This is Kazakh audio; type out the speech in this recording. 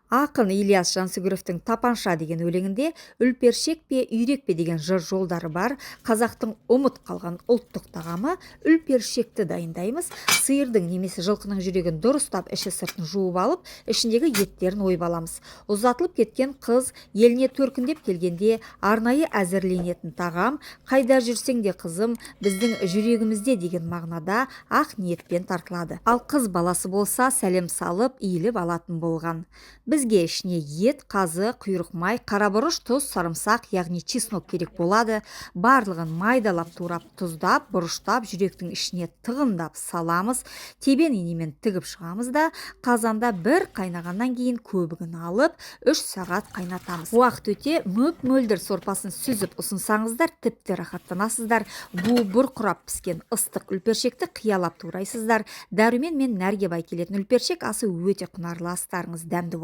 Ақын Ильяс Жансүгіровтің «Тапанша» деген өлеңінде «Үлпершек пе, үйрек пе» деген жыр жолдары бар. Қазақтың ұмыт қалған ұлттық тағамы үлпершекті дайындаймыз. Сиырдың немесе жылқының жүрегін дұрыстап іші сыртын жуып алып, ішіндегі еттерін ойып аламыз. Ұзатылып кеткен қыз еліне төркіндеп келгенде арнайы әзірленетін тағам. Қайда жүрсең де қызым, біздің жүрегімізде деген мағынада ақ ниетпен тартылады. Ал қыз баласы болса сәлем салып, иіліп алатын болған. Бізге ішіне ет, қазы, құйрық май, қарабұрыш, тұз, сарымсақ, яғни чеснок керек болады. Барлығын майдалап турап, тұздап, бұрыштап, жүректің ішіне тығындап саламыз. Тебен инемен тігіп шығамыз да, қазанда бір қайнағаннан кейін көбігін алып, 3 сағат қайнатамыз. Уақыт өте мөп-мөлдір сорпасын сүзіп ұсынсаңыздар, тіпті рахаттанасыздар. Бұл бұрқырап піскен ыстық үлпершекті қиялап турайсыздар. Дәрумен мен нәрге бай келетін үлпершек асы өте құнарлы астарыңыз дәмді